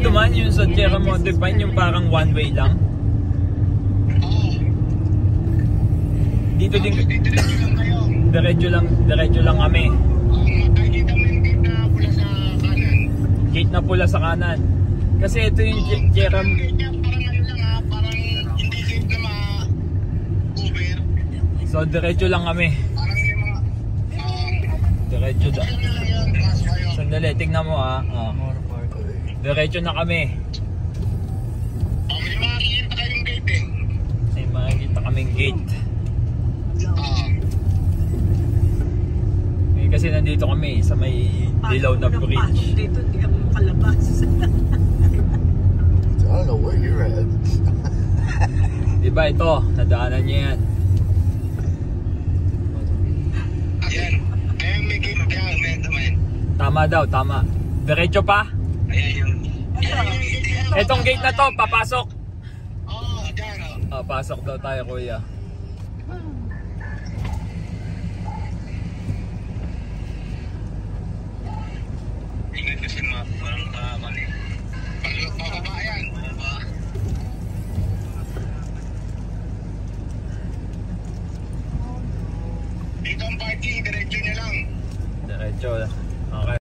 Hindi dumaan yung sa Sierra Monte Pine, yung parang one way lang. Dito din. Diretso lang kami. Makikita mo yung gate na pula sa kanan. Gate na pula sa kanan. Kasi ito yung Sierra. Parang ano lang ha, parang hindi safe na ma-cover. So diretso lang kami. Parang yung mga Diretso da. ano lang yun, pass kayo. Sandali, tingnan mo ha. Diretso na kami. May makikita kayong gate eh. May makikita kaming gate. Kasi nandito kami sa may dilaw na bridge. Dito, hindi ako makalabas. I don't know where you're at. Diba ito, nadaanan niya yan. Ayan. Ayan may gate dyan, men. Tama daw, tama. Diretso pa? Ayan yung Etong gate na to, papasok. Oo, dyan o. Pasok daw tayo, kuya. Ingat kasi parang mali. Pababa yan. Pababa. Dito ang parking, diretso nyo lang. Diretso.